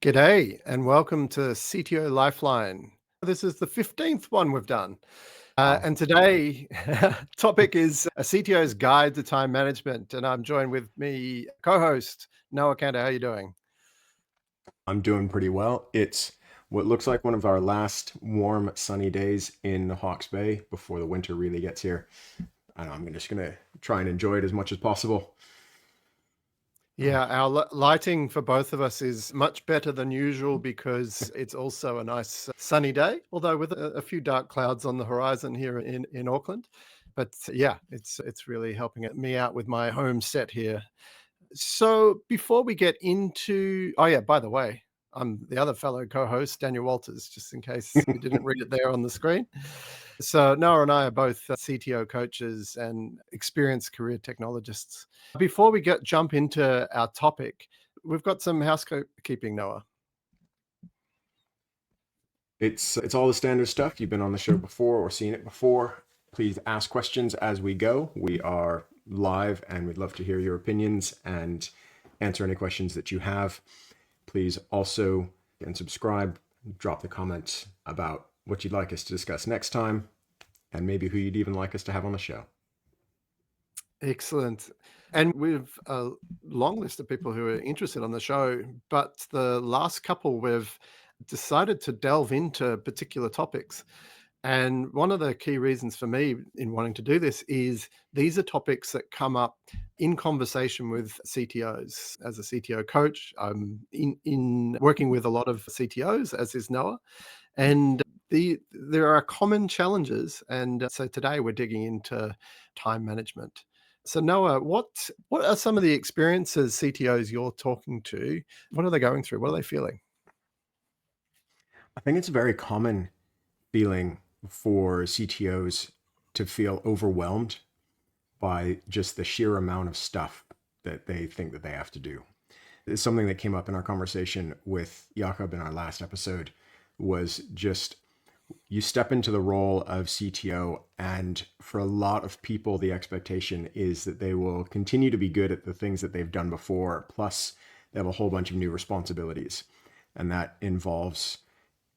G'day and welcome to CTO Lifeline. This is the 15th one we've done. Wow. And today topic is a CTO's guide to time management. And I'm joined with me co-host Noah Cantor. How are you doing? I'm doing pretty well. It's what looks like one of our last warm, sunny days in Hawke's Bay before the winter really gets here. And I'm just going to try and enjoy it as much as possible. Yeah, our lighting for both of us is much better than usual because it's also a nice sunny day, although with a few dark clouds on the horizon here in Auckland. But yeah, it's really helping me out with my home set here. So before we get into, oh yeah, by the way, I'm the other fellow co-host, Daniel Walters, just in case you didn't read it there on the screen. So Noah and I are both CTO coaches and experienced career technologists. Before we jump into our topic, we've got some housekeeping, Noah. It's all the standard stuff. You've been on the show before or seen it before. Please ask questions as we go. We are live and we'd love to hear your opinions and answer any questions that you have. Please also subscribe, drop the comments about what you'd like us to discuss next time, and maybe who you'd even like us to have on the show. Excellent. And we've a long list of people who are interested on the show, but the last couple we've decided to delve into particular topics. And one of the key reasons for me in wanting to do this is these are topics that come up in conversation with CTOs. As a CTO coach, I'm in working with a lot of CTOs, as is Noah, and there are common challenges. And so today we're digging into time management. So Noah, what are some of the experiences CTOs you're talking to? What are they going through? What are they feeling? I think it's a very common feeling for CTOs to feel overwhelmed by just the sheer amount of stuff that they think that they have to do. It's something that came up in our conversation with Jakob in our last episode was just you step into the role of CTO, and for a lot of people, the expectation is that they will continue to be good at the things that they've done before, plus they have a whole bunch of new responsibilities. And that involves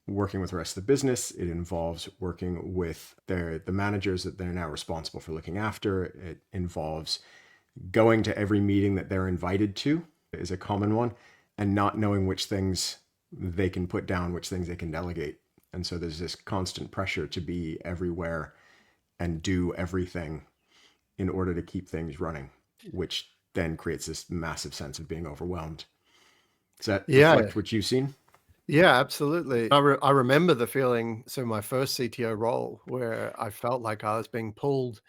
working with the rest of the business. It involves working with the managers that they're now responsible for looking after. It involves going to every meeting that they're invited to is a common one, and not knowing which things they can put down, which things they can delegate. And so there's this constant pressure to be everywhere and do everything in order to keep things running, which then creates this massive sense of being overwhelmed. Does that reflect what you've seen? Yeah, absolutely. I remember the feeling. So my first CTO role where I felt like I was being pulled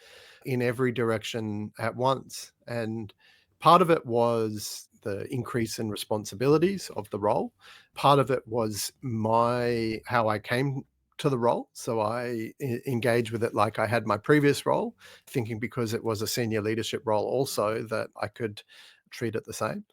in every direction at once. And part of it was the increase in responsibilities of the role. Part of it was how I came to the role. So I engaged with it like I had my previous role, thinking because it was a senior leadership role also that I could treat it the same.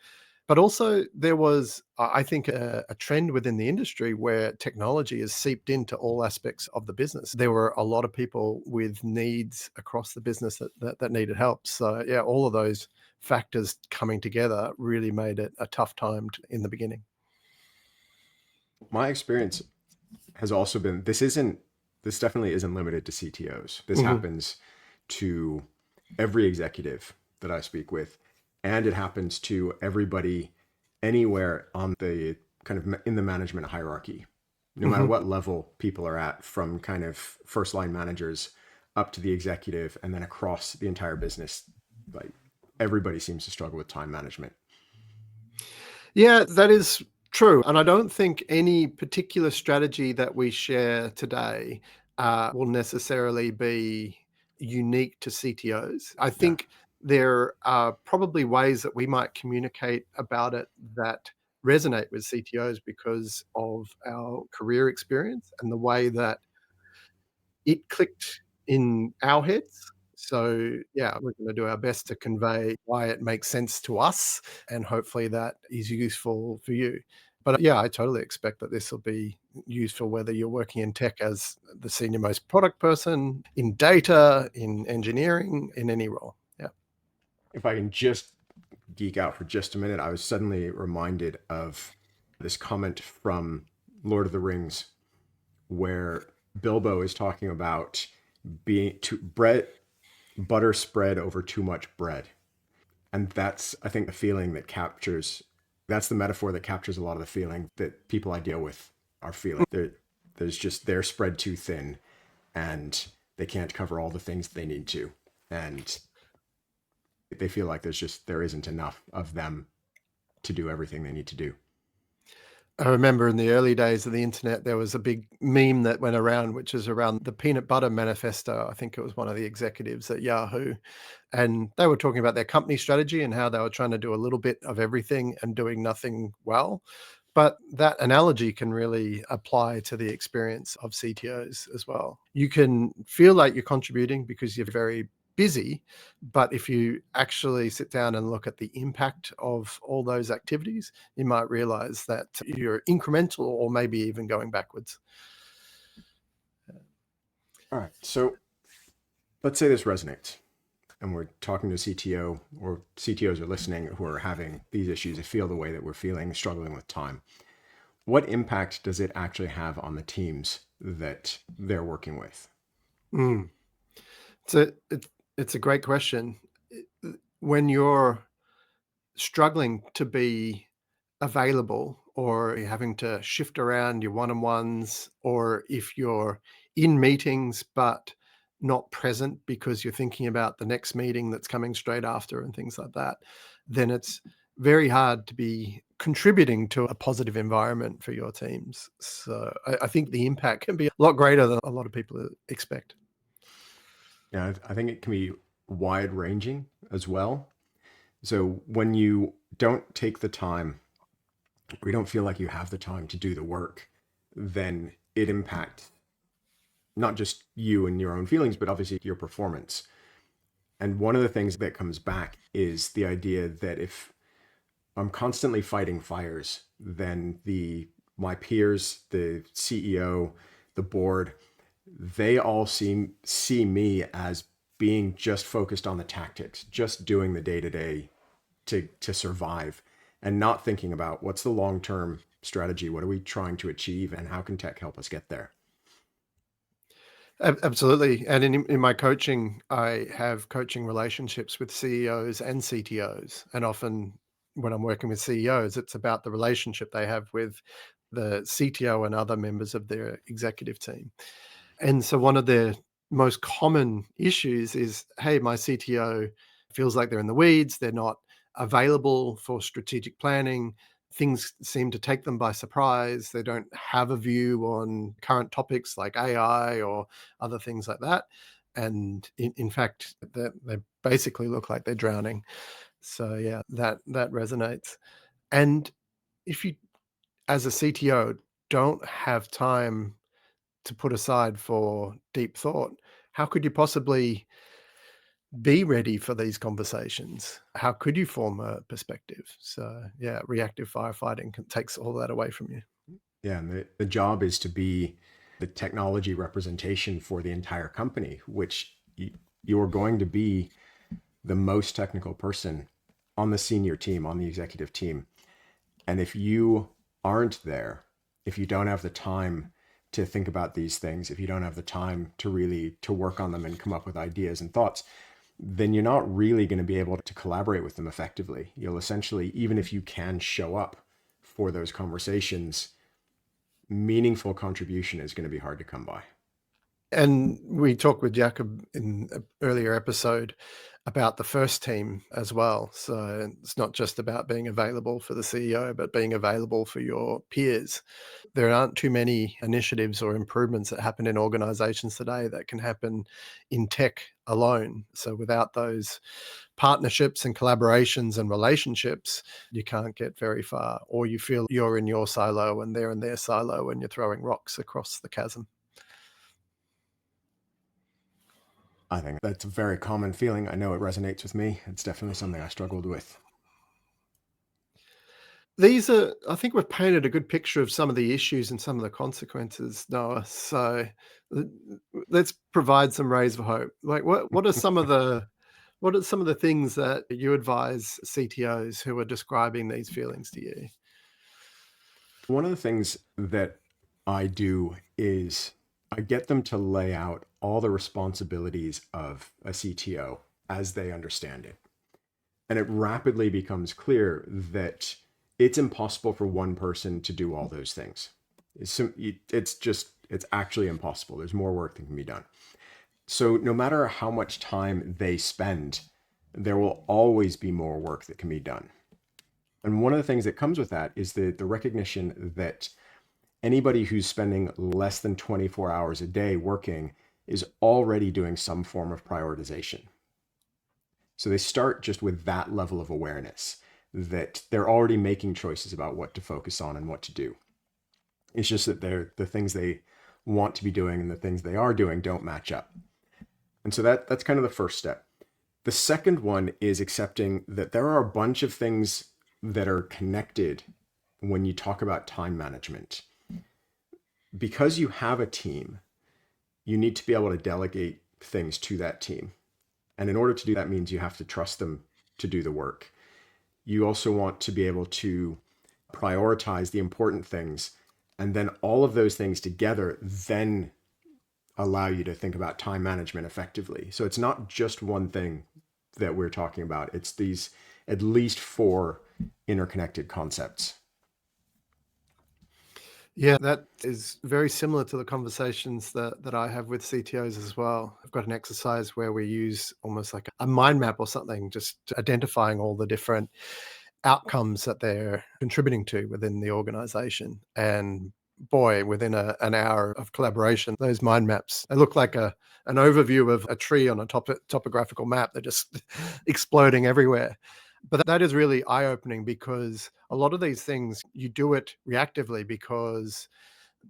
But also there was, I think, a trend within the industry where technology has seeped into all aspects of the business. There were a lot of people with needs across the business that needed help. So yeah, all of those factors coming together really made it a tough time in the beginning. My experience has also been this definitely isn't limited to CTOs. This Mhm. happens to every executive that I speak with, and it happens to everybody anywhere on the kind of in the management hierarchy, no matter Mhm. what level people are at, from kind of first line managers up to the executive and then across the entire business. Like everybody seems to struggle with time management. Yeah, that is true. And I don't think any particular strategy that we share today will necessarily be unique to CTOs. I Yeah. think there are probably ways that we might communicate about it that resonate with CTOs because of our career experience and the way that it clicked in our heads. So, yeah, we're gonna do our best to convey why it makes sense to us, and hopefully that is useful for you. But, yeah, I totally expect that this will be useful whether you're working in tech as the senior most product person, in data, in engineering, in any role. Yeah. If I can just geek out for just a minute, I was suddenly reminded of this comment from Lord of the Rings where Bilbo is talking about being butter spread over too much bread. And that's, I think, the feeling that captures, that's the metaphor that captures a lot of the feeling that people I deal with are feeling. They're spread too thin and they can't cover all the things they need to. And they feel like there isn't enough of them to do everything they need to do. I remember in the early days of the internet, there was a big meme that went around, which is around the peanut butter manifesto. I think it was one of the executives at Yahoo. And they were talking about their company strategy and how they were trying to do a little bit of everything and doing nothing well. But that analogy can really apply to the experience of CTOs as well. You can feel like you're contributing because you're very busy, but if you actually sit down and look at the impact of all those activities, you might realize that you're incremental or maybe even going backwards. All right. So let's say this resonates and we're talking to a CTO or CTOs are listening who are having these issues, they feel the way that we're feeling, struggling with time. What impact does it actually have on the teams that they're working with? Mm. It's a great question. When you're struggling to be available or you're having to shift around your one-on-ones, or if you're in meetings but not present because you're thinking about the next meeting that's coming straight after and things like that, then it's very hard to be contributing to a positive environment for your teams. So I think the impact can be a lot greater than a lot of people expect. Yeah, I think it can be wide ranging as well. So when you don't take the time, or you don't feel like you have the time to do the work, then it impacts not just you and your own feelings, but obviously your performance. And one of the things that comes back is the idea that if I'm constantly fighting fires, then my peers, the CEO, the board, they all see me as being just focused on the tactics, just doing the day to day to survive, and not thinking about what's the long term strategy, what are we trying to achieve, and how can tech help us get there. Absolutely. And in my coaching, I have coaching relationships with CEOs and CTOs. And often when I'm working with CEOs, it's about the relationship they have with the CTO and other members of their executive team. And so one of the most common issues is, hey, my CTO feels like they're in the weeds, they're not available for strategic planning. Things seem to take them by surprise. They don't have a view on current topics like AI or other things like that. And in fact, they basically look like they're drowning. So yeah, that resonates. And if you, as a CTO, don't have time to put aside for deep thought, how could you possibly be ready for these conversations? How could you form a perspective? So yeah, reactive firefighting takes all that away from you. Yeah, and the job is to be the technology representation for the entire company, which you're going to be the most technical person on the senior team, on the executive team. And if you aren't there, if you don't have the time to think about these things, if you don't have the time to really to work on them and come up with ideas and thoughts, then you're not really going to be able to collaborate with them effectively. You'll essentially, even if you can show up for those conversations, meaningful contribution is going to be hard to come by. And we talked with Jacob in an earlier episode about the first team as well. So it's not just about being available for the CEO, but being available for your peers. There aren't too many initiatives or improvements that happen in organizations today that can happen in tech alone. So without those partnerships and collaborations and relationships, you can't get very far, or you feel you're in your silo and they're in their silo and you're throwing rocks across the chasm. I think that's a very common feeling. I know it resonates with me. It's definitely something I struggled with. These are, I think we've painted a good picture of some of the issues and some of the consequences, Noah. So l- let's provide some rays of hope. Like what are some of the things that you advise CTOs who are describing these feelings to you? One of the things that I do is I get them to lay out all the responsibilities of a CTO as they understand it. And it rapidly becomes clear that it's impossible for one person to do all those things. It's actually impossible. There's more work that can be done. So no matter how much time they spend, there will always be more work that can be done. And one of the things that comes with that is the recognition that anybody who's spending less than 24 hours a day working is already doing some form of prioritization. So they start just with that level of awareness that they're already making choices about what to focus on and what to do. It's just that the things they want to be doing and the things they are doing don't match up. And so that's kind of the first step. The second one is accepting that there are a bunch of things that are connected when you talk about time management. Because you have a team, you need to be able to delegate things to that team. And in order to do that means you have to trust them to do the work. You also want to be able to prioritize the important things, and then all of those things together then allow you to think about time management effectively. So it's not just one thing that we're talking about. It's these at least 4 interconnected concepts. Yeah, that is very similar to the conversations that I have with CTOs as well. I've got an exercise where we use almost like a mind map or something, just identifying all the different outcomes that they're contributing to within the organization. And boy, within an hour of collaboration, those mind maps, they look like an overview of a tree on a topographical map. They're just exploding everywhere. But that is really eye-opening, because a lot of these things, you do it reactively because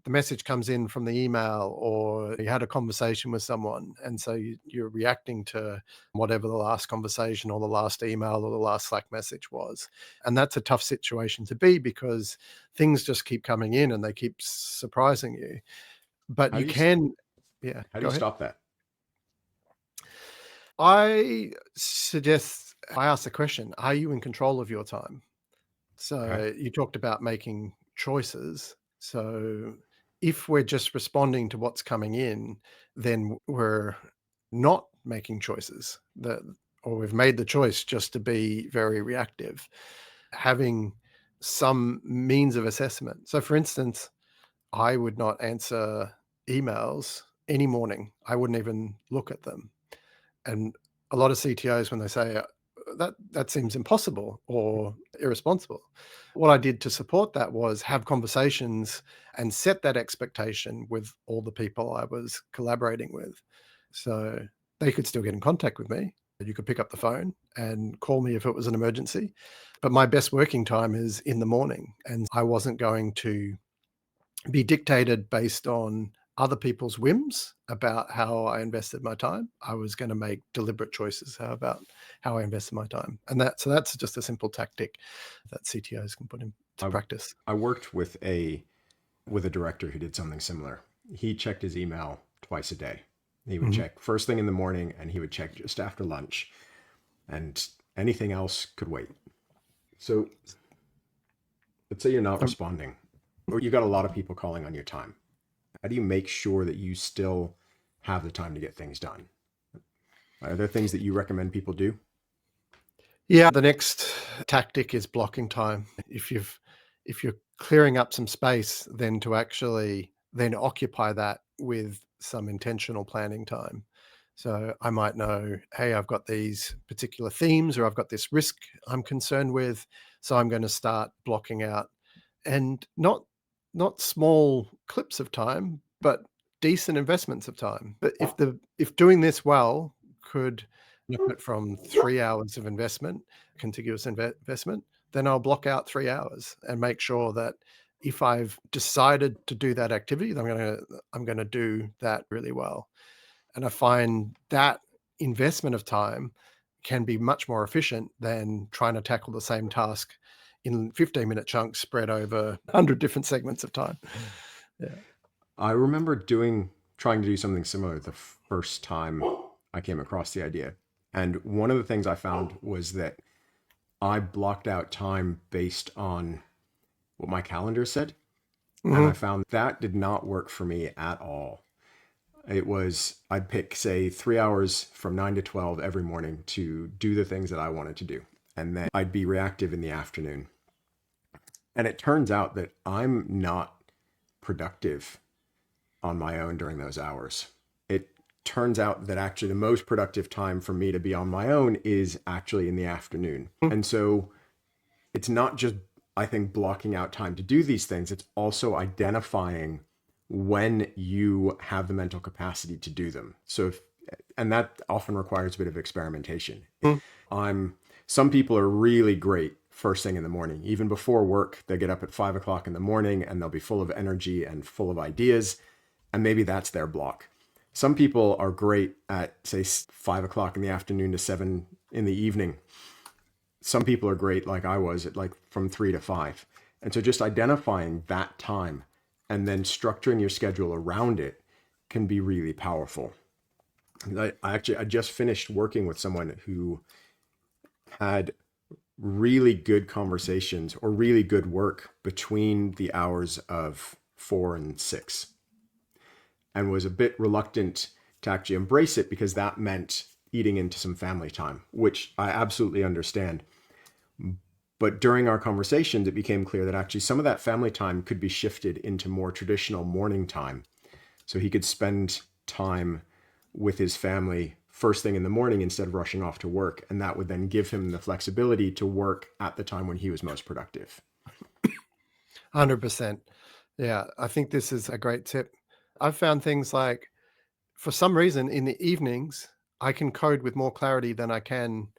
the message comes in from the email, or you had a conversation with someone, and so you're reacting to whatever the last conversation or the last email or the last Slack message was. And that's a tough situation to be, because things just keep coming in and they keep surprising you. But How you do you can, yeah, how do go you ahead. stop that? I suggest I ask the question, are you in control of your time? Okay. So you talked about making choices. So if we're just responding to what's coming in, then we're not making choices, that, or we've made the choice just to be very reactive. Having some means of assessment. So for instance, I would not answer emails any morning. I wouldn't even look at them. And a lot of CTOs, when they say, that seems impossible or irresponsible. What I did to support that was have conversations and set that expectation with all the people I was collaborating with. So they could still get in contact with me. You could pick up the phone and call me if it was an emergency. But my best working time is in the morning. And I wasn't going to be dictated based on other people's whims about how I invested my time. I was going to make deliberate choices about how I invested my time. And that's just a simple tactic that CTOs can put into I practice. I worked with a director who did something similar. He checked his email twice a day. He would Mhm. check first thing in the morning and he would check just after lunch, and anything else could wait. So let's say you're not Um, responding, or you got a lot of people calling on your time. How do you make sure that you still have the time to get things done? Are there things that you recommend people do? Yeah, the next tactic is blocking time. If you're clearing up some space, then to actually then occupy that with some intentional planning time. So I might know, hey, I've got these particular themes, or I've got this risk I'm concerned with, so I'm going to start blocking out, and not small clips of time, but decent investments of time. But if doing this well could benefit from 3 hours of investment, contiguous investment, then I'll block out 3 hours and make sure that if I've decided to do that activity, then I'm gonna do that really well. And I find that investment of time can be much more efficient than trying to tackle the same task in 15-minute chunks spread over 100 different segments of time. Yeah. I remember trying to do something similar the first time I came across the idea. And one of the things I found was that I blocked out time based on what my calendar said. And I Mhm. found that did not work for me at all. It was, I'd pick, say, 3 hours from 9 to 12 every morning to do the things that I wanted to do. And then I'd be reactive in the afternoon. And it turns out that I'm not productive on my own during those hours. It turns out that actually the most productive time for me to be on my own is actually in the afternoon. Mm. And so it's not just, I think, blocking out time to do these things, it's also identifying when you have the mental capacity to do them. So if, and that often requires a bit of experimentation. Mm. I'm Some people are really great first thing in the morning. Even before work, they get up at 5 o'clock in the morning and they'll be full of energy and full of ideas. And maybe that's their block. Some people are great at, say, 5 o'clock in the afternoon to 7 in the evening. Some people are great, like I was, at like from 3 to 5. And so just identifying that time and then structuring your schedule around it can be really powerful. I just finished working with someone who had really good conversations or really good work between the hours of 4 and 6, and was a bit reluctant to actually embrace it because that meant eating into some family time, which I absolutely understand. But during our conversations, it became clear that actually some of that family time could be shifted into more traditional morning time. So he could spend time with his family first thing in the morning instead of rushing off to work. And that would then give him the flexibility to work at the time when he was most productive. 100%. Yeah, I think this is a great tip. I've found things like, for some reason, in the evenings, I can code with more clarity than I can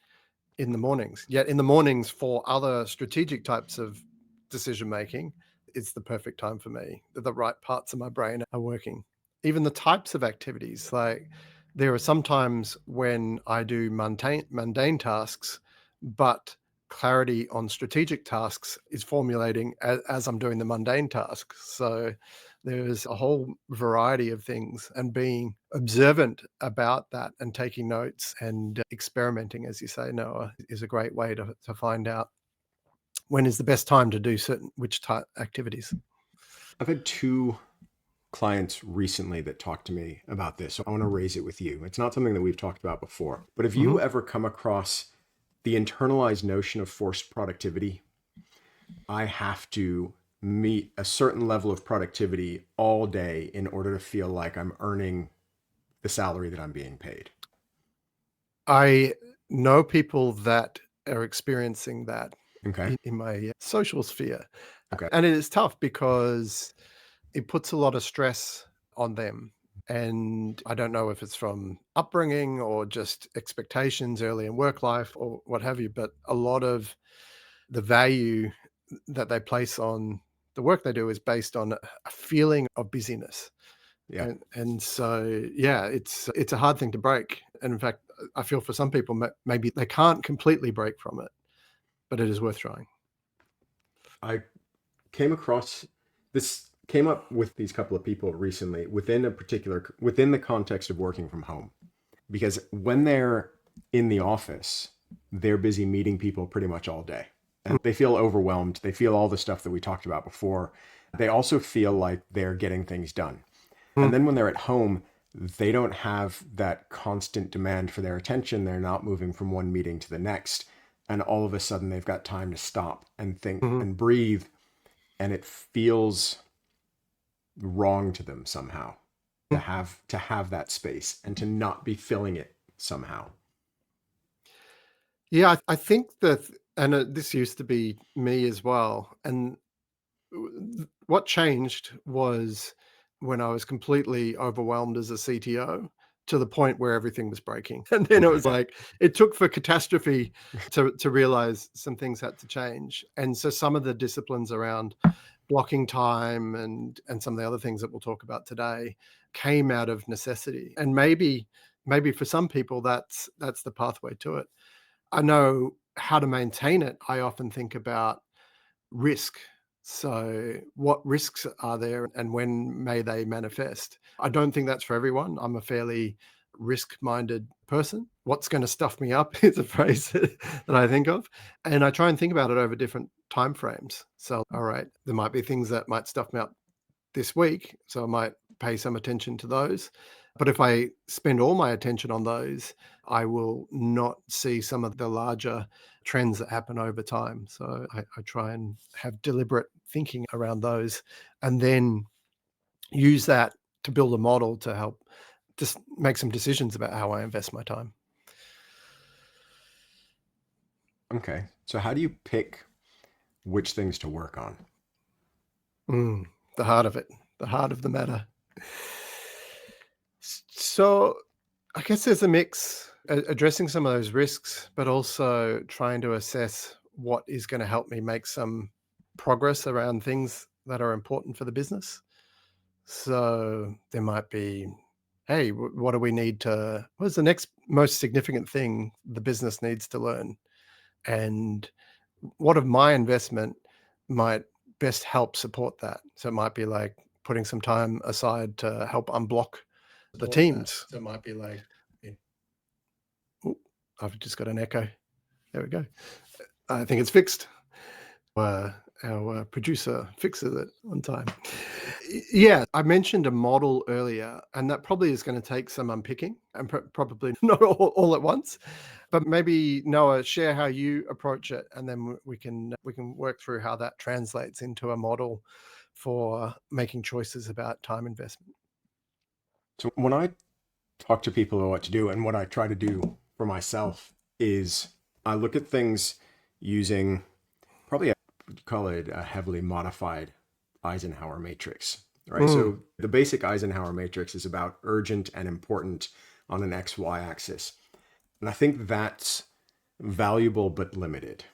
in the mornings. Yet in the mornings, for other strategic types of decision making, it's the perfect time for me. The right parts of my brain are working. Even the types of activities, like there are some times when I do mundane tasks, but clarity on strategic tasks is formulating as I'm doing the mundane tasks. So there's a whole variety of things, and being observant about that and taking notes and experimenting, as you say, Noah, is a great way to find out when is the best time to do certain which type activities. I've had two clients recently that talked to me about this. So I want to raise it with you. It's not something that we've talked about before, but have Hmm. you ever come across the internalized notion of forced productivity? I have to meet a certain level of productivity all day in order to feel like I'm earning the salary that I'm being paid. I know people that are experiencing that Okay. in my social sphere. Okay. And it is tough because it puts a lot of stress on them. And I don't know if it's from upbringing or just expectations early in work life or what have you, but a lot of the value that they place on the work they do is based on a feeling of busyness. Yeah. And so, yeah, it's a hard thing to break. And in fact, I feel for some people, maybe they can't completely break from it, but it is worth trying. I came across this, came up with these couple of people recently within the context of working from home. Because when they're in the office, they're busy meeting people pretty much all day. And they feel overwhelmed. They feel all the stuff that we talked about before. They also feel like they're getting things done. Mm. And then when they're at home, they don't have that constant demand for their attention. They're not moving from one meeting to the next. And all of a sudden, they've got time to stop and think Mhm. and breathe. And it feels wrong to them somehow to have that space and to not be filling it somehow. Yeah, I think that, and this used to be me as well. And what changed was when I was completely overwhelmed as a CTO to the point where everything was breaking. And then it Okay. was like, it took for catastrophe to realize some things had to change. And so some of the disciplines around blocking time and some of the other things that we'll talk about today came out of necessity. And maybe for some people that's the pathway to it. I know how to maintain it. I often think about risk. So, what risks are there and when may they manifest? I don't think that's for everyone. I'm a fairly risk minded person. What's going to stuff me up is a phrase that I think of. And I try and think about it over different time frames. So, all right, there might be things that might stuff me up this week, so I might pay some attention to those. But if I spend all my attention on those, I will not see some of the larger trends that happen over time. So I try and have deliberate thinking around those, and then use that to build a model to help just make some decisions about how I invest my time. Okay. So how do you pick which things to work on? The heart of it, the heart of the matter. So I guess there's a mix, addressing some of those risks, but also trying to assess what is going to help me make some progress around things that are important for the business. So there might be, hey, what do we need to, what's the next most significant thing the business needs to learn? And what of my investment might best help support that? So it might be like putting some time aside to help unblock the teams. So it might be like, oh, I've just got an echo. There we go. I think it's fixed. Our producer fixes it on time. Yeah, I mentioned a model earlier, and that probably is going to take some unpicking, and probably not all at once. But maybe Noah, share how you approach it, and then we can work through how that translates into a model for making choices about time investment. So when I talk to people about what to do, and what I try to do for myself is I look at things using probably call it a heavily modified Eisenhower matrix, right? Mm, So the basic Eisenhower matrix is about urgent and important on an XY axis. And I think that's valuable but limited.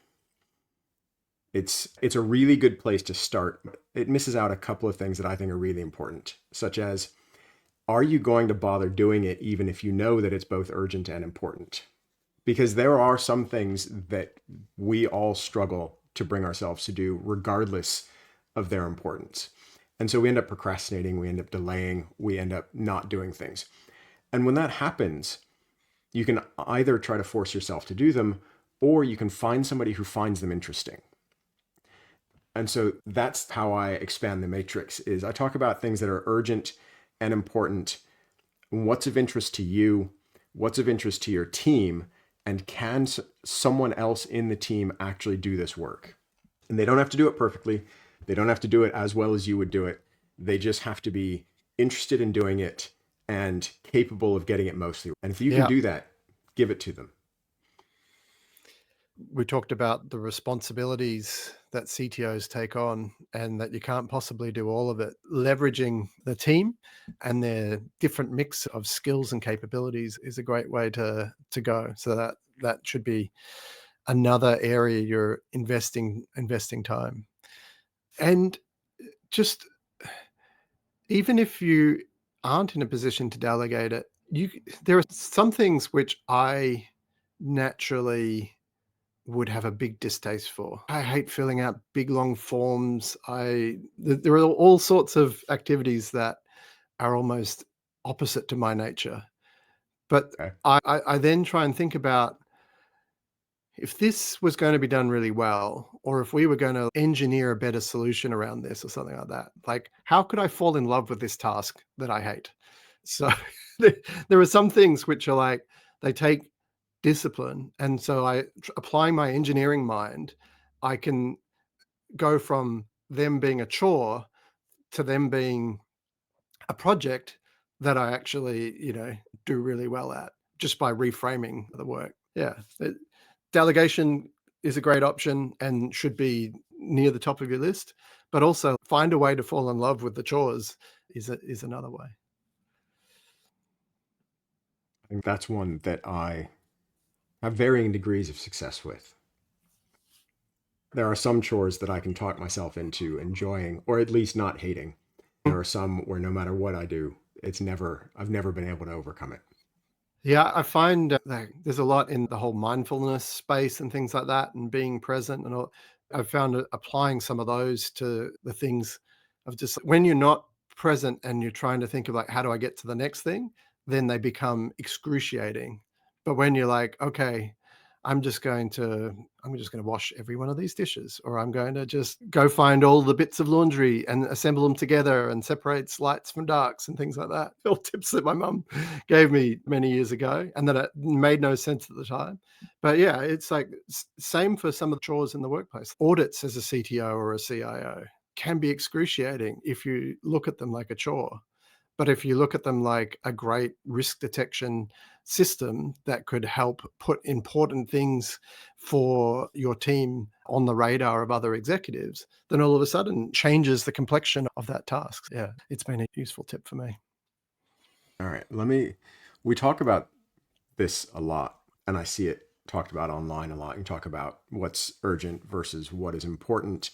It's a really good place to start. It misses out a couple of things that I think are really important, such as, are you going to bother doing it even if you know that it's both urgent and important? Because there are some things that we all struggle to bring ourselves to do regardless of their importance. And so we end up procrastinating, we end up delaying, we end up not doing things. And when that happens, you can either try to force yourself to do them, or you can find somebody who finds them interesting. And so that's how I expand the matrix is I talk about things that are urgent and important, what's of interest to you, what's of interest to your team, and can someone else in the team actually do this work? And they don't have to do it perfectly. They don't have to do it as well as you would do it. They just have to be interested in doing it and capable of getting it mostly. And if you can yeah. do that, give it to them. We talked about the responsibilities that CTOs take on, and that you can't possibly do all of it. Leveraging the team and their different mix of skills and capabilities is a great way to go. So that should be another area you're investing time. And just, even if you aren't in a position to delegate it, there are some things which I naturally would have a big distaste for. I hate filling out big long forms. There are all sorts of activities that are almost opposite to my nature. But Okay. I then try and think about, if this was going to be done really well, or if we were going to engineer a better solution around this or something like that, like, how could I fall in love with this task that I hate? So there are some things which are like, they take discipline. And so applying my engineering mind, I can go from them being a chore to them being a project that I actually, do really well at, just by reframing the work. Yeah. Delegation is a great option and should be near the top of your list, but also find a way to fall in love with the chores is another way. I think that's one that I have varying degrees of success with. There are some chores that I can talk myself into enjoying, or at least not hating. There are some where no matter what I do, I've never been able to overcome it. Yeah, I find that there's a lot in the whole mindfulness space and things like that, and being present and all. I've found applying some of those to the things of just when you're not present and you're trying to think of like, how do I get to the next thing? Then they become excruciating. But when you're like, okay, I'm just going to wash every one of these dishes, or I'm going to just go find all the bits of laundry and assemble them together and separates lights from darks and things like that. All tips that my mum gave me many years ago, and that it made no sense at the time. But yeah, it's like same for some of the chores in the workplace. Audits as a CTO or a CIO can be excruciating if you look at them like a chore. But if you look at them like a great risk detection system that could help put important things for your team on the radar of other executives, then all of a sudden changes the complexion of that task. Yeah, it's been a useful tip for me. All right, we talk about this a lot, and I see it talked about online a lot. You talk about what's urgent versus what is important.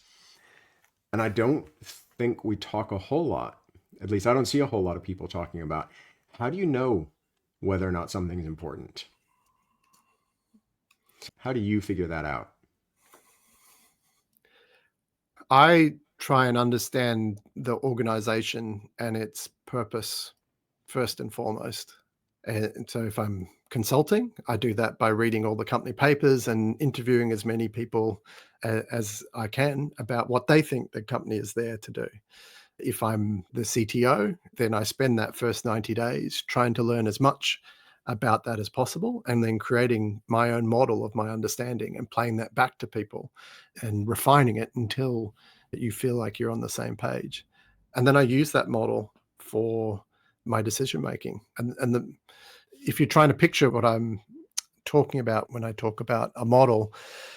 And I don't think we talk a whole lot, at least I don't see a whole lot of people talking about how do you know whether or not something's important? How do you figure that out? I try and understand the organization and its purpose first and foremost. And so if I'm consulting, I do that by reading all the company papers and interviewing as many people as I can about what they think the company is there to do. If I'm the CTO, then I spend that first 90 days trying to learn as much about that as possible, and then creating my own model of my understanding and playing that back to people and refining it until you feel like you're on the same page. And then I use that model for my decision making. If you're trying to picture what I'm talking about when I talk about a model,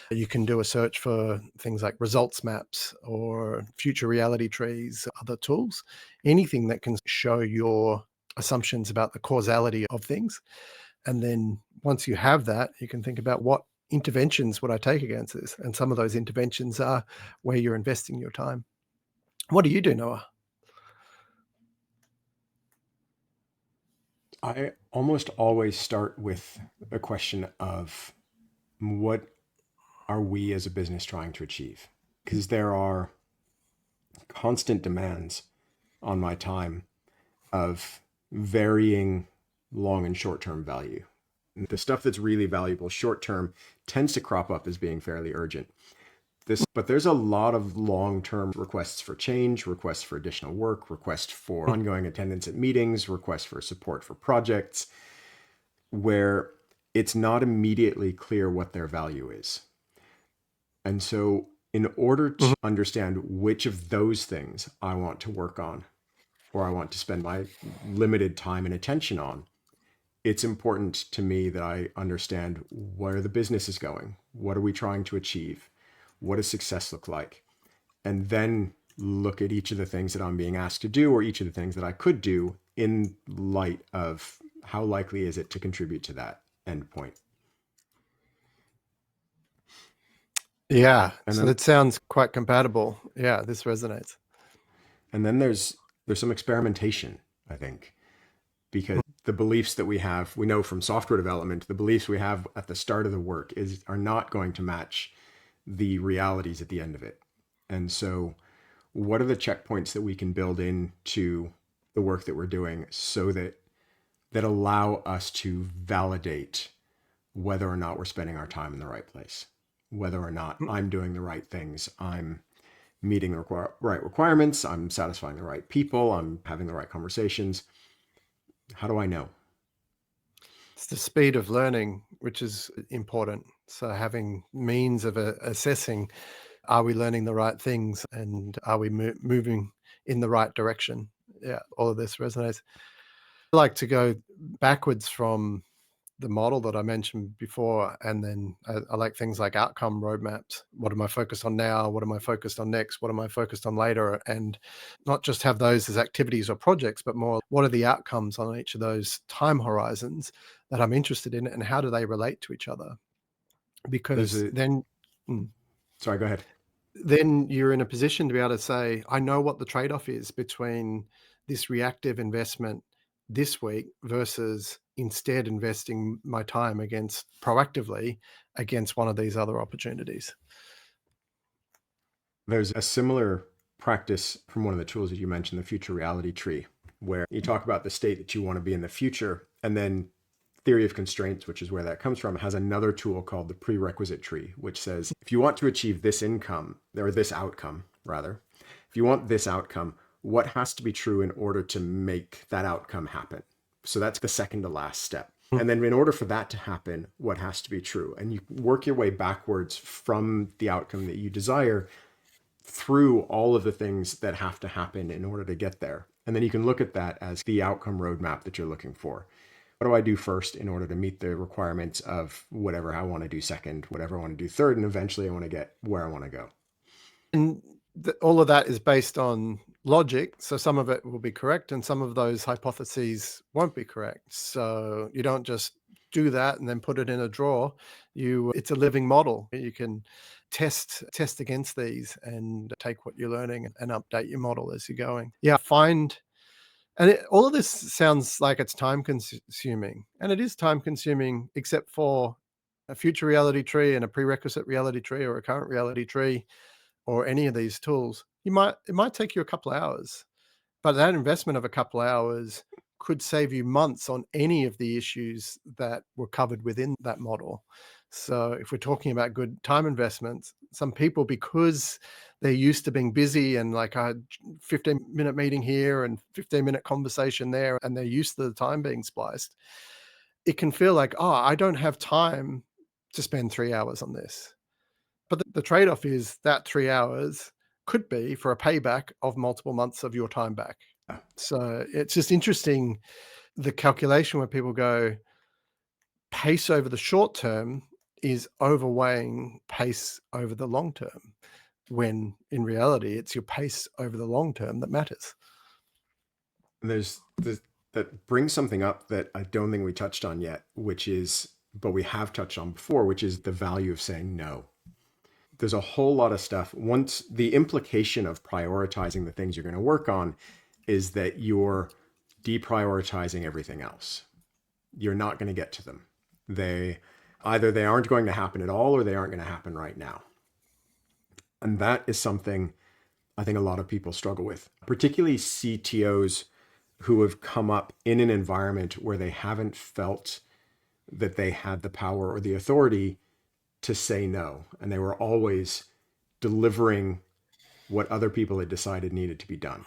you can do a search for things like results maps or future reality trees, other tools, anything that can show your assumptions about the causality of things. And then once you have that, you can think about what interventions would I take against this? And some of those interventions are where you're investing your time. What do you do, Noah? I almost always start with a question of what are we as a business trying to achieve? Because there are constant demands on my time of varying long and short term value. The stuff that's really valuable short term tends to crop up as being fairly urgent. But there's a lot of long-term requests for change, requests for additional work, requests for ongoing attendance at meetings, requests for support for projects, where it's not immediately clear what their value is. And so in order to understand which of those things I want to work on, or I want to spend my limited time and attention on, it's important to me that I understand where the business is going. What are we trying to achieve? What does success look like? And then look at each of the things that I'm being asked to do, or each of the things that I could do in light of how likely is it to contribute to that endpoint. Yeah, And so then that sounds quite compatible. Yeah, this resonates. and then there's some experimentation, I think, because the beliefs that we have, we know from software development, the beliefs we have at the start of the work are not going to match the realities at the end of it. And so what are the checkpoints that we can build into the work that we're doing so that allow us to validate whether or not we're spending our time in the right place, whether or not I'm doing the right things, I'm meeting the right requirements, I'm satisfying the right people, I'm having the right conversations. How do I know? It's the speed of learning, which is important. So having means of assessing, are we learning the right things and are we moving in the right direction? Yeah, all of this resonates. I like to go backwards from the model that I mentioned before, and then I like things like outcome roadmaps. What am I focused on now? What am I focused on next? What am I focused on later? And not just have those as activities or projects, but more what are the outcomes on each of those time horizons that I'm interested in, and how do they relate to each other? There's Because a, then sorry, go ahead. then you're in a position to be able to say, I know what the trade-off is between this reactive investment this week versus instead investing my time against proactively against one of these other opportunities. There's a similar practice from one of the tools that you mentioned, the future reality tree, where you talk about the state that you want to be in the future, and then theory of constraints, which is where that comes from, has another tool called the prerequisite tree, which says if you want to achieve this income, or this outcome, rather, if you want this outcome, what has to be true in order to make that outcome happen? So that's the second to last step. And then in order for that to happen, what has to be true? And you work your way backwards from the outcome that you desire through all of the things that have to happen in order to get there. And then you can look at that as the outcome roadmap that you're looking for. What do I do first in order to meet the requirements of whatever I want to do second, whatever I want to do third, and eventually I want to get where I want to go? And all of that is based on logic. So some of it will be correct and some of those hypotheses won't be correct. So you don't just do that and then put it in a drawer. It's a living model. You can test against these and take what you're learning and update your model as you're going. Yeah, all of this sounds like it's time consuming, and it is time consuming, except for a future reality tree and a prerequisite reality tree or a current reality tree or any of these tools. It might take you a couple of hours, but that investment of a couple of hours could save you months on any of the issues that were covered within that model. So if we're talking about good time investments, some people, because they're used to being busy and like a 15-minute meeting here and 15-minute conversation there, and they're used to the time being spliced, it can feel like, oh, I don't have time to spend 3 hours on this. But the trade-off is that 3 hours could be for a payback of multiple months of your time back. So it's just interesting, the calculation where people go, pace over the short term is overweighing pace over the long term, when in reality, it's your pace over the long term that matters. And that brings something up that I don't think we touched on yet, but we have touched on before, which is the value of saying no. There's a whole lot of stuff. Once the implication of prioritizing the things you're going to work on is that you're deprioritizing everything else. You're not going to get to them. Either they aren't going to happen at all or they aren't going to happen right now. And that is something I think a lot of people struggle with, particularly CTOs who have come up in an environment where they haven't felt that they had the power or the authority to say no. And they were always delivering what other people had decided needed to be done.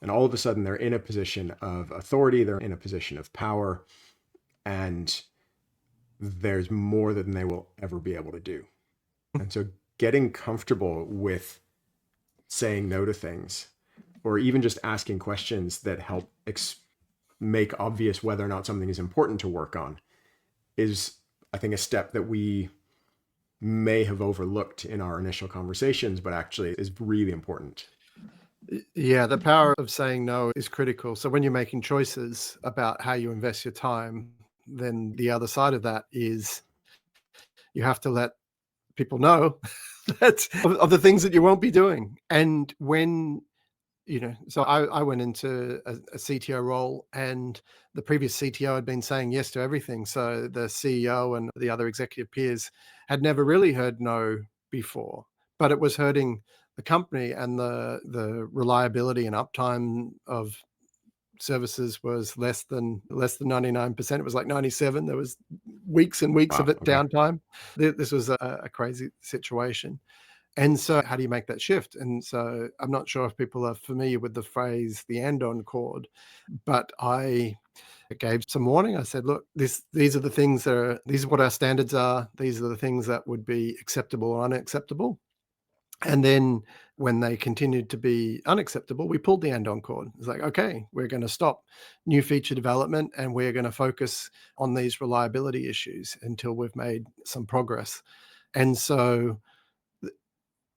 And all of a sudden, they're in a position of authority, they're in a position of power, and there's more than they will ever be able to do. And so getting comfortable with saying no to things, or even just asking questions that help make obvious whether or not something is important to work on, is, I think, a step that we may have overlooked in our initial conversations, but actually is really important. Yeah, the power of saying no is critical. So when you're making choices about how you invest your time, then the other side of that is you have to let people know that of the things that you won't be doing. And when, so I went into a CTO role, and the previous CTO had been saying yes to everything. So the CEO and the other executive peers had never really heard no before, but it was hurting the company, and the reliability and uptime of services was less than 99%. It was like 97. There was weeks and weeks of it downtime. This was a crazy situation. And so how do you make that shift? And so I'm not sure if people are familiar with the phrase the andon chord, but I gave some warning. I said, look, these are the things these are what our standards are. These are the things that would be acceptable or unacceptable. And then when they continued to be unacceptable, we pulled the andon cord. It's like, okay, we're going to stop new feature development and we're going to focus on these reliability issues until we've made some progress. And so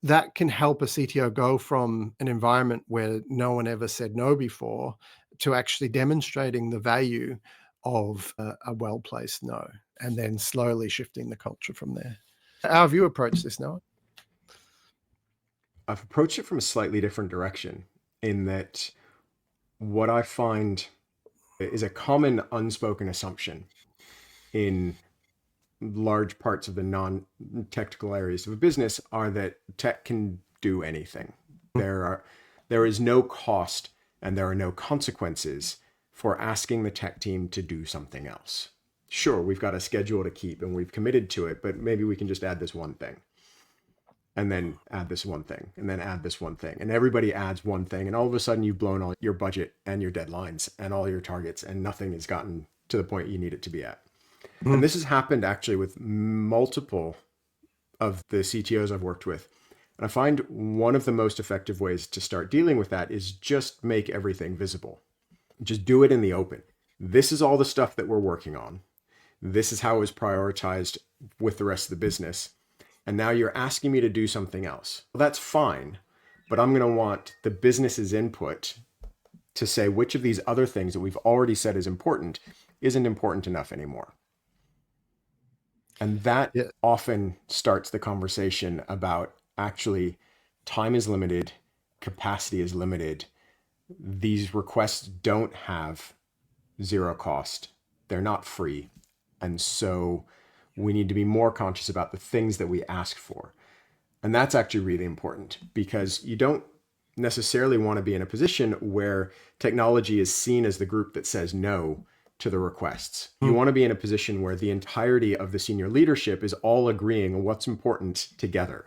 that can help a CTO go from an environment where no one ever said no before to actually demonstrating the value of a well-placed no, and then slowly shifting the culture from there. How have you approached this, Noah? I've approached it from a slightly different direction, in that what I find is a common unspoken assumption in large parts of the non-technical areas of a business are that tech can do anything. There is no cost and there are no consequences for asking the tech team to do something else. Sure, we've got a schedule to keep and we've committed to it, but maybe we can just add this one thing and then add this one thing and then add this one thing. And everybody adds one thing. And all of a sudden you've blown all your budget and your deadlines and all your targets, and nothing has gotten to the point you need it to be at. And this has happened actually with multiple of the CTOs I've worked with. And I find one of the most effective ways to start dealing with that is just make everything visible. Just do it in the open. This is all the stuff that we're working on. This is how it was prioritized with the rest of the business. And now you're asking me to do something else. Well, that's fine, but I'm going to want the business's input to say which of these other things that we've already said is important isn't important enough anymore. And that often starts the conversation about actually time is limited, capacity is limited. These requests don't have zero cost. They're not free. And so we need to be more conscious about the things that we ask for. And that's actually really important, because you don't necessarily want to be in a position where technology is seen as the group that says no to the requests. You want to be in a position where the entirety of the senior leadership is all agreeing on what's important together.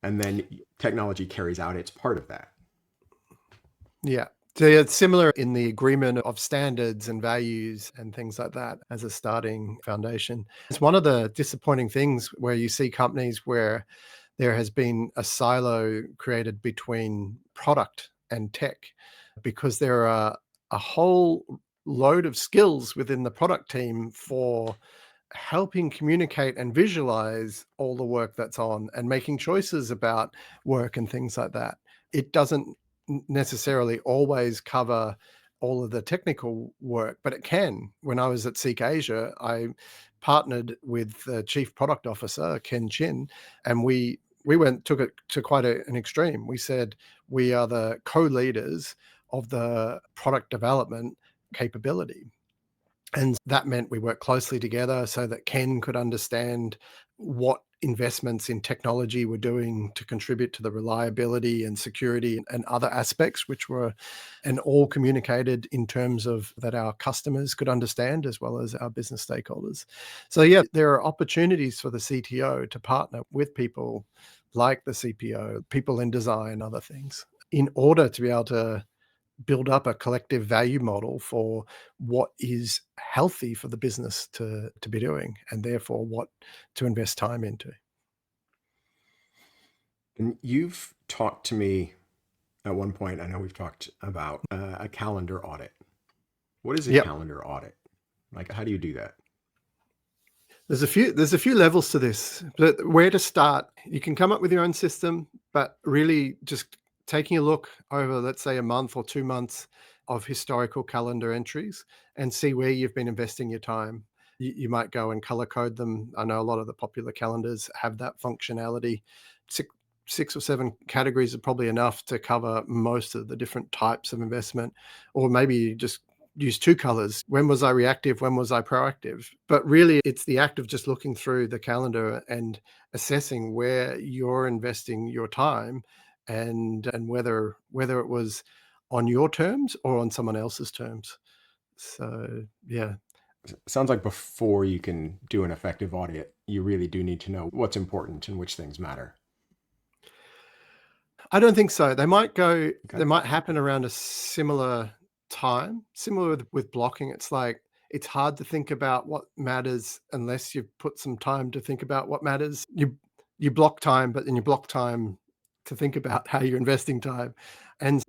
And then technology carries out its part of that. Yeah. So it's similar in the agreement of standards and values and things like that as a starting foundation. It's one of the disappointing things where you see companies where there has been a silo created between product and tech, because there are a whole load of skills within the product team for helping communicate and visualize all the work that's on and making choices about work and things like that. It doesn't necessarily always cover all of the technical work, but it can. When I was at Seek Asia, I partnered with the chief product officer, Ken Chin, and we took it to quite an extreme. We said we are the co-leaders of the product development capability. And that meant we worked closely together so that Ken could understand what investments in technology were doing to contribute to the reliability and security and other aspects, which were and all communicated in terms of that our customers could understand as well as our business stakeholders. So yeah, there are opportunities for the CTO to partner with people like the CPO, people in design, other things, in order to be able to build up a collective value model for what is healthy for the business to be doing, and therefore what to invest time into. And you've talked to me at one point, I know we've talked about a calendar audit. What is a Yep. calendar audit? Like, how do you do that? There's a few levels to this, but where to start? You can come up with your own system, but really just taking a look over, let's say, a month or 2 months of historical calendar entries and see where you've been investing your time. You might go and color code them. I know a lot of the popular calendars have that functionality. Six or seven categories are probably enough to cover most of the different types of investment, or maybe just use two colors. When was I reactive? When was I proactive? But really, it's the act of just looking through the calendar and assessing where you're investing your time, and whether it was on your terms or on someone else's terms. So yeah, Sounds like before you can do an effective audit, you really do need to know what's important and which things matter. I don't think so. They might Okay. they might happen around a similar time, similar with blocking. It's like it's hard to think about what matters unless you put some time to think about what matters. You block time, but then you block time to think about how you're investing time. And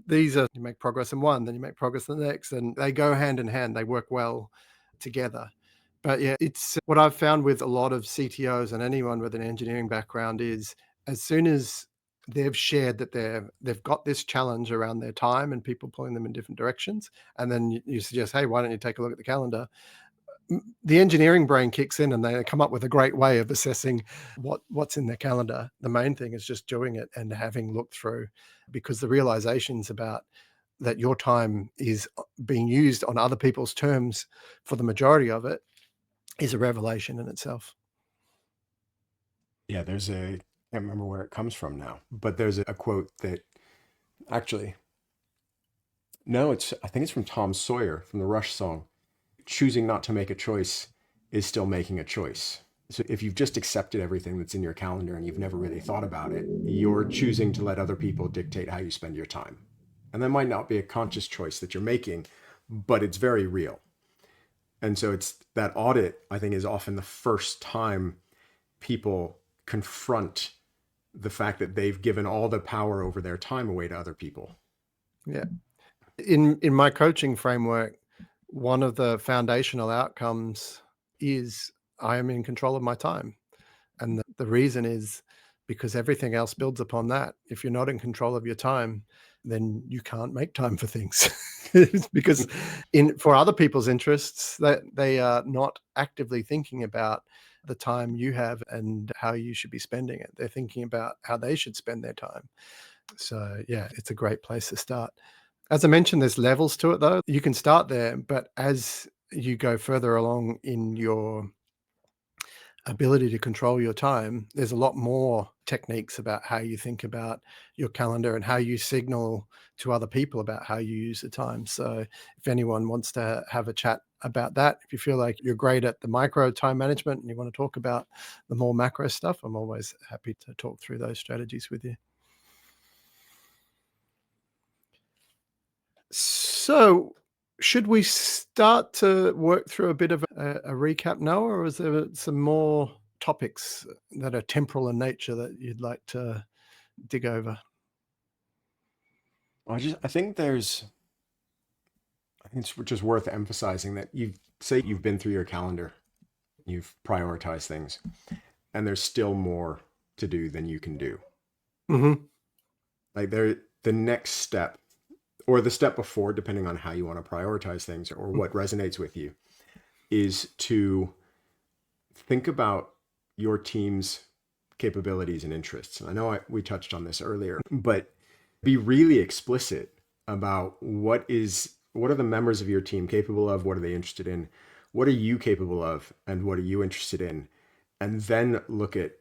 these are, you make progress in one, then you make progress in the next, and they go hand in hand. They work well together. But yeah, it's what I've found with a lot of CTOs and anyone with an engineering background is, as soon as they've shared that they've got this challenge around their time and people pulling them in different directions, and then you suggest, hey, why don't you take a look at the calendar? The engineering brain kicks in and they come up with a great way of assessing what's in their calendar. The main thing is just doing it and having looked through, because the realizations about that your time is being used on other people's terms for the majority of it is a revelation in itself. Yeah, there's a, I can't remember where it comes from now, but there's a quote that actually No, I think it's from Tom Sawyer from the Rush song. Choosing not to make a choice is still making a choice. So if you've just accepted everything that's in your calendar and you've never really thought about it, you're choosing to let other people dictate how you spend your time. And that might not be a conscious choice that you're making, but it's very real. And so it's that audit, I think, is often the first time people confront the fact that they've given all the power over their time away to other people. Yeah. In my coaching framework, one of the foundational outcomes is I am in control of my time. And the reason is because everything else builds upon that. If you're not in control of your time, then you can't make time for things. Because for other people's interests, that they are not actively thinking about the time you have and how you should be spending it. They're thinking about how they should spend their time. So yeah, it's a great place to start. As I mentioned, there's levels to it though. You can start there, but as you go further along in your ability to control your time, there's a lot more techniques about how you think about your calendar and how you signal to other people about how you use the time. So if anyone wants to have a chat about that, if you feel like you're great at the micro time management and you want to talk about the more macro stuff, I'm always happy to talk through those strategies with you. So, should we start to work through a bit of a recap now, or is there some more topics that are temporal in nature that you'd like to dig over? I think it's just worth emphasizing that you've been through your calendar, you've prioritized things, and there's still more to do than you can do. Mm-hmm. Like the next step or the step before, depending on how you want to prioritize things or what resonates with you, is to think about your team's capabilities and interests. And I know we touched on this earlier, but be really explicit about what are the members of your team capable of, what are they interested in, what are you capable of, and what are you interested in, and then look at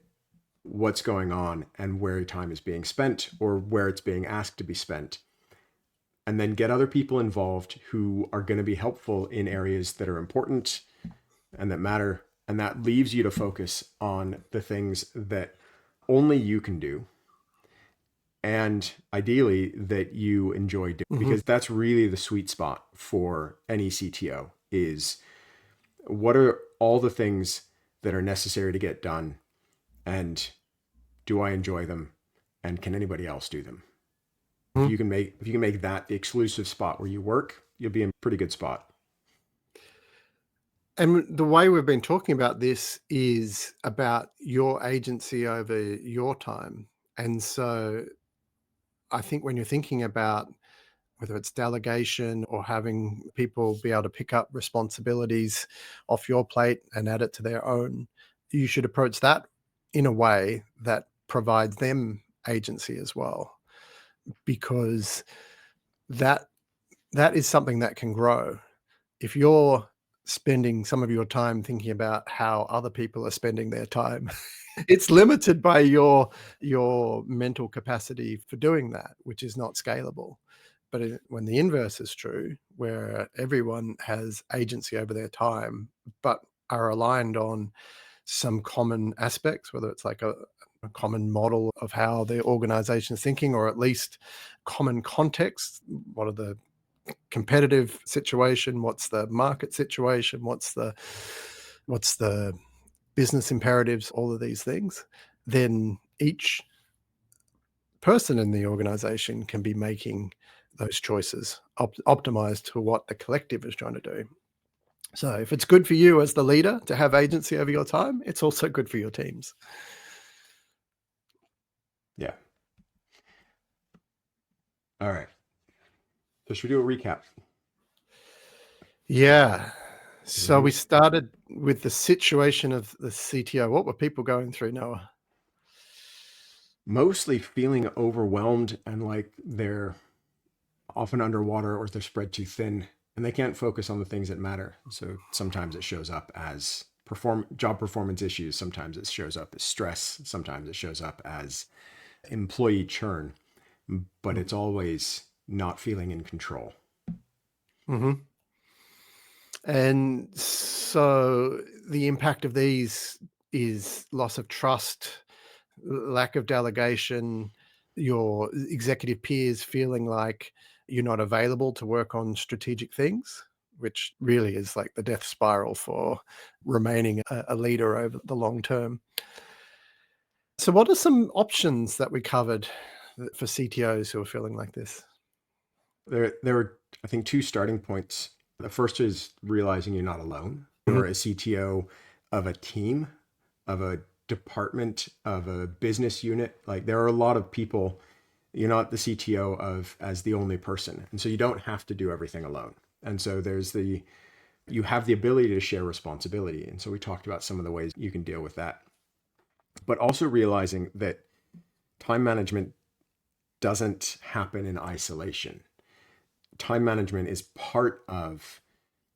what's going on and where your time is being spent or where it's being asked to be spent, and then get other people involved who are going to be helpful in areas that are important and that matter. And that leaves you to focus on the things that only you can do. And ideally that you enjoy doing, Mm-hmm. because that's really the sweet spot for any CTO is what are all the things that are necessary to get done, and do I enjoy them, and can anybody else do them? If you can make that the exclusive spot where you work, you'll be in a pretty good spot. And the way we've been talking about this is about your agency over your time. And so I think when you're thinking about whether it's delegation or having people be able to pick up responsibilities off your plate and add it to their own, you should approach that in a way that provides them agency as well, because that that is something that can grow. If you're spending some of your time thinking about how other people are spending their time, it's limited by your mental capacity for doing that, which is not scalable. But when the inverse is true, where everyone has agency over their time, but are aligned on some common aspects, whether it's like a common model of how the organization is thinking, or at least common context. What are the competitive situation? What's the market situation? What's the business imperatives? All of these things. Then each person in the organization can be making those choices optimized to what the collective is trying to do. So if it's good for you as the leader to have agency over your time, it's also good for your teams. Yeah. All right. So should we do a recap? Yeah. So we Mhm. started with the situation of the CTO. What were people going through, Noah? Mostly feeling overwhelmed and like they're often underwater or they're spread too thin and they can't focus on the things that matter. So sometimes it shows up as job performance issues. Sometimes it shows up as stress. Sometimes it shows up as employee churn, but it's always not feeling in control. Mhm. And so the impact of these is loss of trust, lack of delegation, your executive peers feeling like you're not available to work on strategic things, which really is like the death spiral for remaining a leader over the long term. So, what are some options that we covered for CTOs who are feeling like this? There are, I think, two starting points. The first is realizing you're not alone. Mhm. You're a CTO of a team, of a department, of a business unit. Like there are a lot of people. You're not the CTO of as the only person. And so you don't have to do everything alone. And so you have the ability to share responsibility. And so we talked about some of the ways you can deal with that. But also realizing that time management doesn't happen in isolation. Time management is part of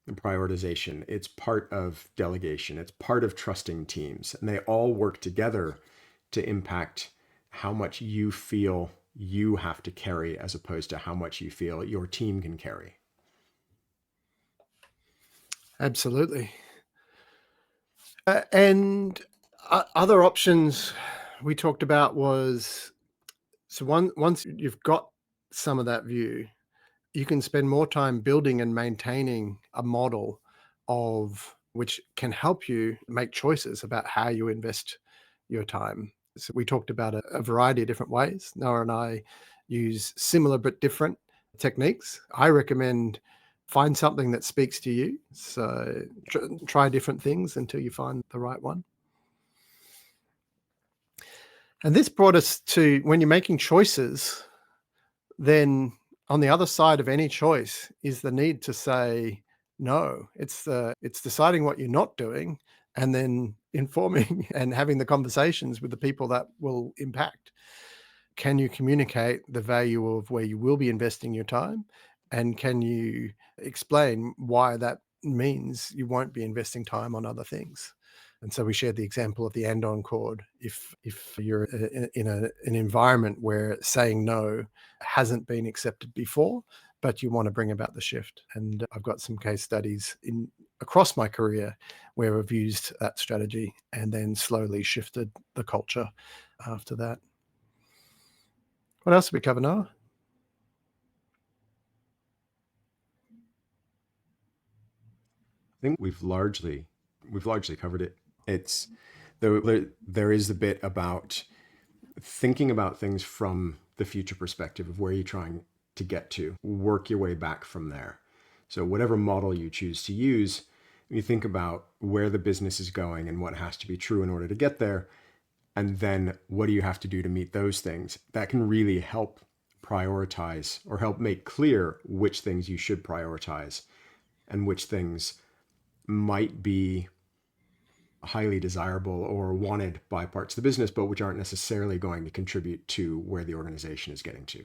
prioritization, it's part of delegation, it's part of trusting teams, and they all work together to impact how much you feel you have to carry as opposed to how much you feel your team can carry. Absolutely. And other options we talked about was so once you've got some of that view, you can spend more time building and maintaining a model of which can help you make choices about how you invest your time. So we talked about a variety of different ways. Noah and I use similar but different techniques. I recommend find something that speaks to you. So try different things until you find the right one. And this brought us to when you're making choices, then on the other side of any choice is the need to say no. It's deciding what you're not doing and then informing and having the conversations with the people that will impact. Can you communicate the value of where you will be investing your time? And can you explain why that means you won't be investing time on other things? And so we shared the example of the andon cord. If you're in an environment where saying no hasn't been accepted before, but you want to bring about the shift. And I've got some case studies in across my career where I've used that strategy and then slowly shifted the culture after that. What else did we cover, Noah? I think we've largely covered it. It's there is a bit about thinking about things from the future perspective of where you're trying to get to, work your way back from there. So whatever model you choose to use, you think about where the business is going and what has to be true in order to get there, and then what do you have to do to meet those things. That can really help prioritize or help make clear which things you should prioritize and which things might be highly desirable or wanted by parts of the business, but which aren't necessarily going to contribute to where the organization is getting to.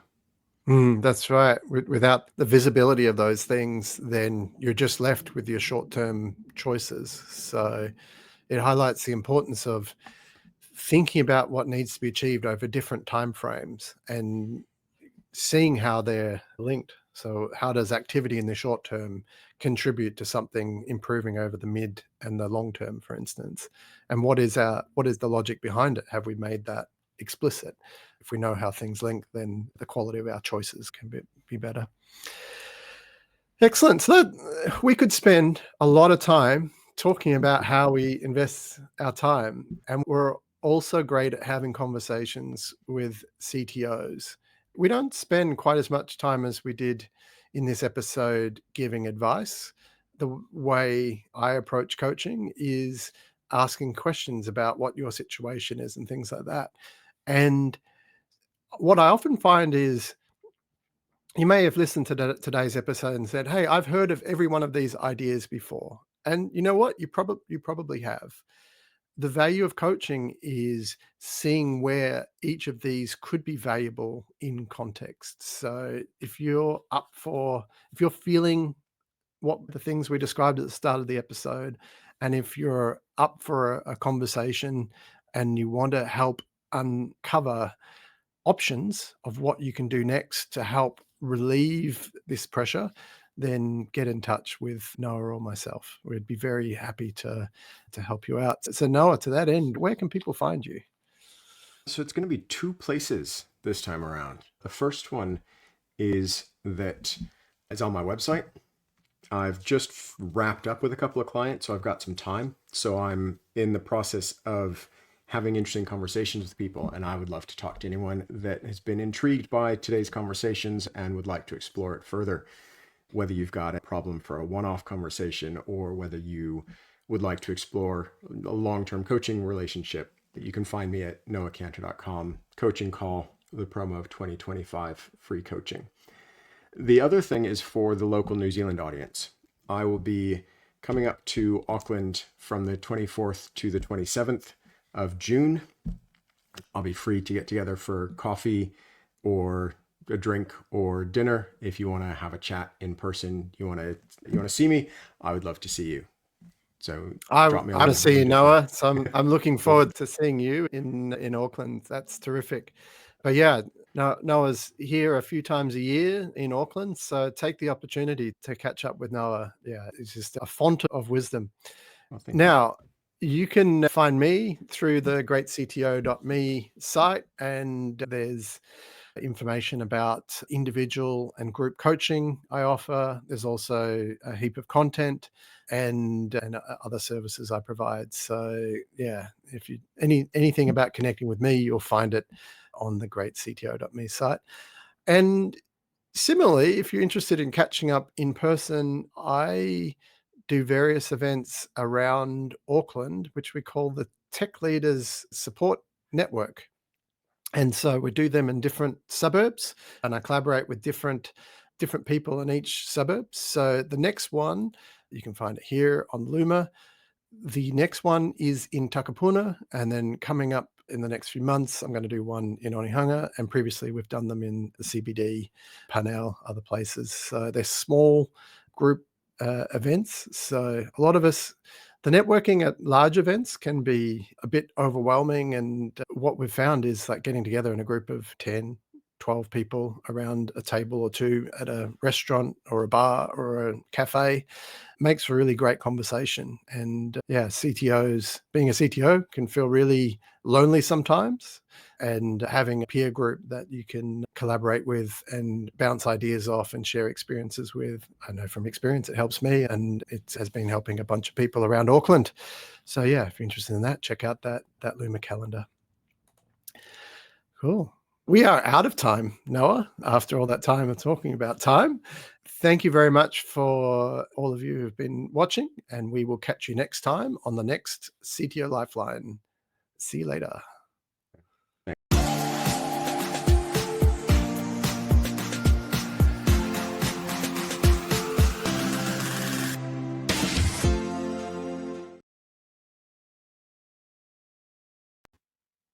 That's right. Without the visibility of those things, then you're just left with your short-term choices. So it highlights the importance of thinking about what needs to be achieved over different timeframes and seeing how they're linked. So how does activity in the short term contribute to something improving over the mid and the long term, for instance? And what is the logic behind it? Have we made that explicit? If we know how things link, then the quality of our choices can be better. Excellent. So we could spend a lot of time talking about how we invest our time, and we're also great at having conversations with CTOs. We don't spend quite as much time as we did in this episode giving advice. The way I approach coaching is asking questions about what your situation is and things like that. And what I often find is you may have listened to today's episode and said, "Hey, I've heard of every one of these ideas before." And you know what? You probably have. The value of coaching is seeing where each of these could be valuable in context. So if you're feeling what the things we described at the start of the episode, and if you're up for a conversation and you want to help uncover options of what you can do next to help relieve this pressure, then get in touch with Noah or myself. We'd be very happy to help you out. So Noah, to that end, where can people find you? So it's going to be two places this time around. The first one is on my website. I've just wrapped up with a couple of clients, so I've got some time. So I'm in the process of having interesting conversations with people, and I would love to talk to anyone that has been intrigued by today's conversations and would like to explore it further. Whether you've got a problem for a one-off conversation or whether you would like to explore a long-term coaching relationship, you can find me at noahcantor.com. Coaching call, the promo of 2025 free coaching. The other thing is for the local New Zealand audience. I will be coming up to Auckland from the 24th to the 27th of June. I'll be free to get together for coffee or a drink or dinner. If you want to have a chat in person, you want to see me, I would love to see you. So I drop me want a to see you, line. Noah. So I'm looking forward to seeing you in Auckland. That's terrific. But yeah, Noah's here a few times a year in Auckland, so take the opportunity to catch up with Noah. Yeah, it's just a font of wisdom. Well, thank you. Now, you can find me through the greatcto.me site, and there's information about individual and group coaching I offer. There's also a heap of content and other services I provide. So yeah, if you anything about connecting with me, you'll find it on the greatcto.me site. And similarly, if you're interested in catching up in person, I do various events around Auckland, which we call the Tech Leaders Support Network. And so we do them in different suburbs, and I collaborate with different people in each suburb. So the next one, you can find it here on Luma. The next one is in Takapuna, and then coming up in the next few months, I'm going to do one in Onehunga, and previously we've done them in the CBD, Parnell, other places. So they're small group events. So a lot of us, the networking at large events can be a bit overwhelming. And what we've found is like getting together in a group of 10, 12 people around a table or two at a restaurant or a bar or a cafe makes for really great conversation. And yeah, CTOs, being a CTO can feel really lonely sometimes. And having a peer group that you can collaborate with and bounce ideas off and share experiences with, I know from experience it helps me, and it has been helping a bunch of people around Auckland. So yeah, if you're interested in that, check out that Luma calendar. Cool. We are out of time, Noah, after all that time of talking about time. Thank you very much for all of you who've been watching, and we will catch you next time on the next CTO Lifeline. See you later.